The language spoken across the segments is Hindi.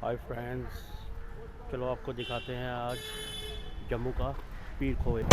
हाय फ्रेंड्स, चलो आपको दिखाते हैं आज जम्मू का पीर खोए।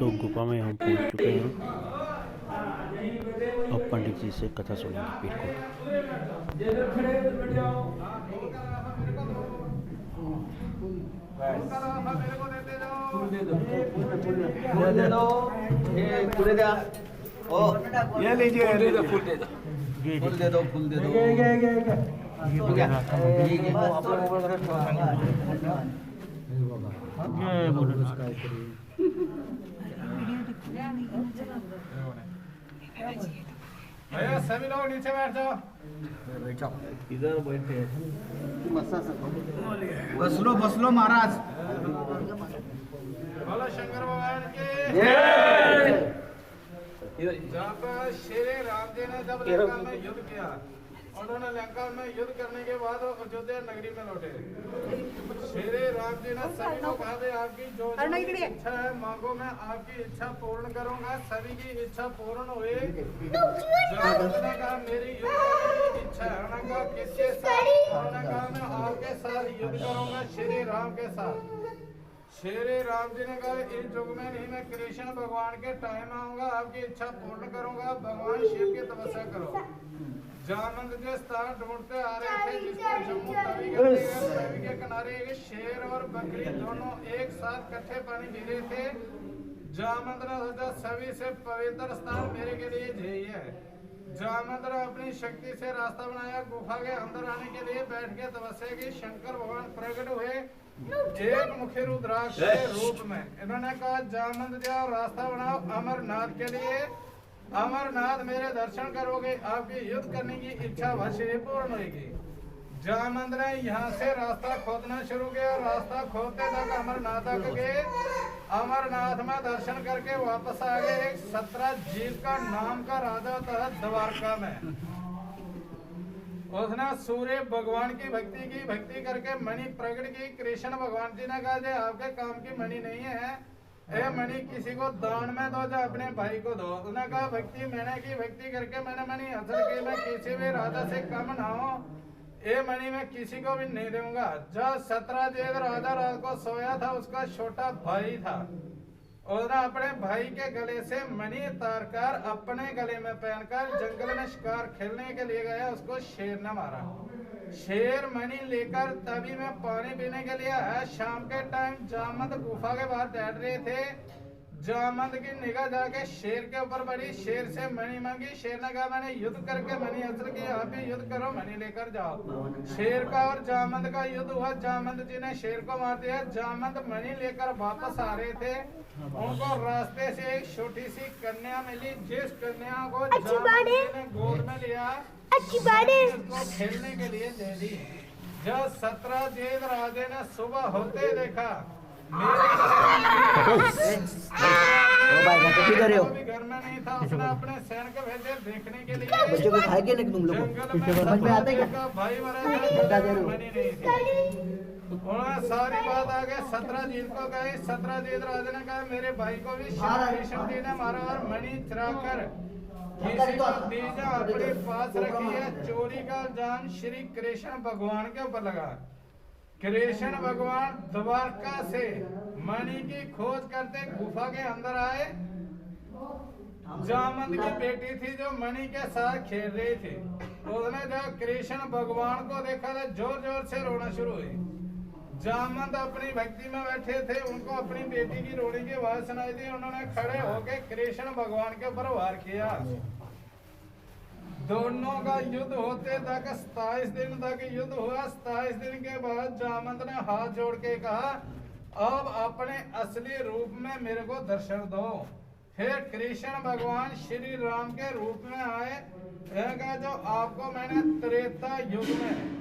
तो गुफा में हम पहुंच चुके हैं। अब पंडित जी से कथा सुनेंगे पीर को। ये लीजिए, फूल दे दो, फूल दे दो, फूल दे दो। भैया सभी लोग नीचे बैठ जाओ। इधर बैठे बस लो महाराज। बोलो शंकर भगवान की जय। जब श्री राम जी ने जब लंका में युद्ध किया, उन्होंने लंका में युद्ध करने के बाद वो अयोध्या नगरी में लौटे। श्री राम जी ने सभी को कहा था, आपकी जो इच्छा है मांगो, मैं आपकी इच्छा पूर्ण करूंगा। सभी की इच्छा पूर्ण हुई। उन्होंने कहा मेरी युद्ध करने की इच्छा है। उन्होंने कहा किसके साथ? उन्होंने कहा मैं आपके साथ युद्ध करूंगा, श्री राम के साथ। श्री राम जी ने कहा इस युग में नहीं, मैं कृष्ण भगवान के टाइम आऊंगा, आपकी इच्छा पूर्ण करूंगा। भगवान शिव की तपस्या करो। जामंद जो स्थान ढूंढते आ रहे थे, जिसको जम्मू तवी के किनारे एक शेर और बकरी दोनों एक साथ इकट्ठे पानी पी रहे थे। जामंद ने सोचा सभी से पवित्र स्थान मेरे के लिए यही है। जामंद ने अपनी शक्ति से रास्ता बनाया। गुफा के अंदर आने के लिए बैठ के तपस्या की। शंकर भगवान प्रकट हुए एक मुखी रुद्राक्ष के रूप में। इन्होंने कहा जामंद जाओ, रास्ता बनाओ अमरनाथ के लिए। अमरनाथ मेरे दर्शन करोगे, आपकी युद्ध करने की इच्छा अवश्य पूर्ण होगी। जामंद ने यहाँ से रास्ता खोदना शुरू किया। रास्ता खोदते तक अमरनाथ तक गए। अमरनाथ में दर्शन करके वापस आ गए। एक 17 जीव का नाम का राजा था द्वारका में। उसने सूर्य भगवान की भक्ति करके मणि प्रकट की। कृष्ण भगवान जी ने कहा जे आपके काम की मणि नहीं है, ए मणि किसी को दान में दो, जो अपने भाई को दो। उसने कहा भक्ति मैंने की, भक्ति करके मैंने मणि हासिल की, मैं किसी भी राजा से कम ना हो। ये मणि मैं किसी को भी नहीं दूंगा। जब सत्राजीत राजा रात को सोया था, उसका छोटा भाई था, उसने अपने भाई के गले से मणि उतारकर अपने गले में पहनकर जंगल में शिकार खेलने के लिए गया। उसको शेर ने मारा। शेर मणि लेकर तभी मैं पानी पीने के लिए आया। शाम के टाइम जामंत गुफा के बाहर बैठ रहे थे। जामंत की निगाह जाके शेर के ऊपर पड़ी। शेर से मणि मांगी। शेर ने कहा मैंने युद्ध करके मणि हासिल किया, आप भी युद्ध करो, मणि लेकर जाओ। शेर का और जामंत का युद्ध हुआ। जामंत जी ने शेर को मार दिया। जामंत मणि लेकर वापस आ रहे थे, उनको रास्ते से एक छोटी सी कन्या मिली, जिस कन्या को जामंत जी ने गोद में लिया, उसको खेलने के लिए दे दी। जब सत्राजीत राजे ने सुबह होते देखा, घर में नहीं था, उसने अपने सैनिक भेजे देखने के लिए। बच्चों को खाए के नहीं तुम लोग समझ में आता है क्या? भाई मरा मनी नहीं थी। उन्होंने सारी बात आगे सत्राजीत को कही। सत्राजीत राजा ने कहा मेरे भाई को भी कृष्ण जी ने मारा और मणि चुरा कर किसी को दीजा अपने पास रखी है। चोरी का इल्जाम श्री कृष्ण भगवान के ऊपर लगा। कृष्ण भगवान द्वारका से मणि की खोज करते गुफा के अंदर आए। जामंत की बेटी थी जो मणि के साथ खेल रही थी। उसने जब कृष्ण भगवान को देखा तो जोर जोर से रोना शुरू हुई। जामंत अपनी भक्ति में बैठे थे, उनको अपनी बेटी की रोने की आवाज सुनाई दी। उन्होंने खड़े होकर कृष्ण भगवान के ऊपर वार किया। दोनों का युद्ध होते तक 27 दिन तक युद्ध हुआ। 27 दिन के बाद जामंत ने हाथ जोड़ के कहा अब अपने असली रूप में मेरे को दर्शन दो। फिर कृष्ण भगवान श्री राम के रूप में आए। कहा जो आपको मैंने त्रेता युग में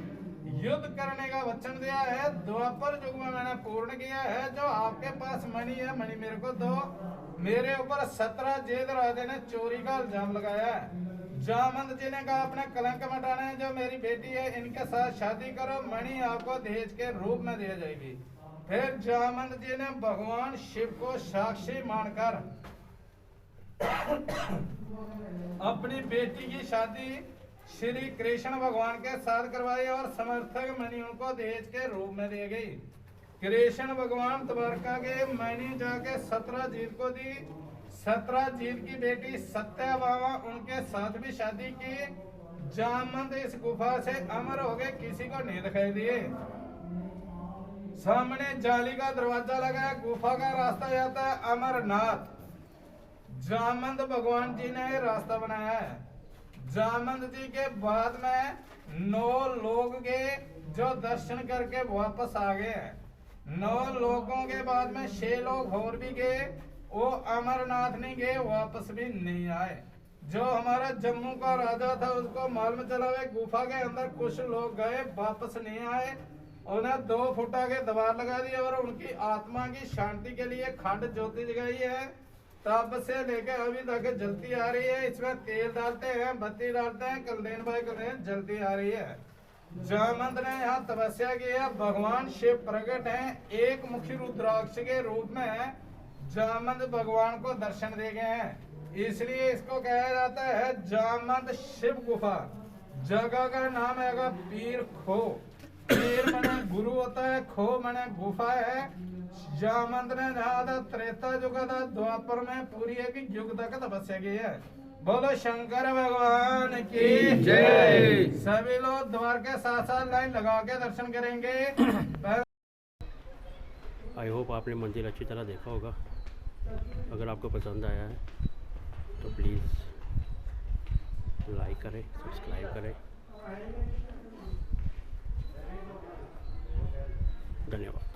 युद्ध करने का वचन दिया है, द्वापर युग में मैंने पूर्ण किया है। जो आपके पास मणि है, मणि मेरे को दो। मेरे ऊपर सत्राजीत राजे ने चोरी का इल्जाम लगाया है। जामंत जी ने कहा अपने कलंक मिटाने, जो मेरी बेटी है इनके साथ शादी करो, मणि आपको दहेज के रूप में दिया जाएगी। फिर जामंत जी ने भगवान शिव को साक्षी मानकर अपनी बेटी की शादी श्री कृष्ण भगवान के साथ करवाई और समर्थक मणि उनको दहेज के रूप में दी गई। कृष्ण भगवान द्वारका के मणि जाके सत्राजीत को दी। सत्राजीत की बेटी सत्याभामा उनके साथ भी शादी की। जामंत इस गुफा से अमर हो गए, किसी को नहीं दिखाई दिए। सामने जाली का दरवाजा लगा है, गुफा का रास्ता जाता है अमरनाथ। जामंत भगवान जी ने रास्ता बनाया है। जामंत जी के बाद में 9 लोग गए जो दर्शन करके वापस आ गए हैं। 9 लोगों के बाद में 6 लोग और भी गए, वो अमरनाथ नहीं गए, वापस भी नहीं आए। जो हमारा जम्मू का राजा था उसको मालूम चला हुआ गुफा के अंदर कुछ लोग गए, वापस नहीं आए। उन्हें 2 फुटा के दीवार लगा दी और उनकी आत्मा की शांति के लिए खंड ज्योति जगाई है। तब से लेके अभी तक जलती आ रही है। इसमें तेल डालते हैं, बत्ती डालते हैं, कलदेन भाई कलदेन जलती आ रही है। जामंत ने यहाँ तपस्या की है। भगवान शिव प्रकट हैं, एक मुखी रुद्राक्ष के रूप में जामंत भगवान को दर्शन दे गए हैं। इसलिए इसको कहा जाता है जामंत शिव गुफा। जगह का नाम है पीर खो। पीर माने गुरु होता है, खो माने गुफा है। जामंत ने जहाँ त्रेता युग था, द्वापर में पूरी एक युग तक तपस्या की है। बोलो शंकर भगवान की जय। सभी लोग द्वार के साथ साथ लाइन लगा के दर्शन करेंगे। आई होप आपने मंदिर अच्छी तरह देखा होगा। अगर आपको पसंद आया है तो प्लीज़ लाइक करें, सब्सक्राइब करें। धन्यवाद।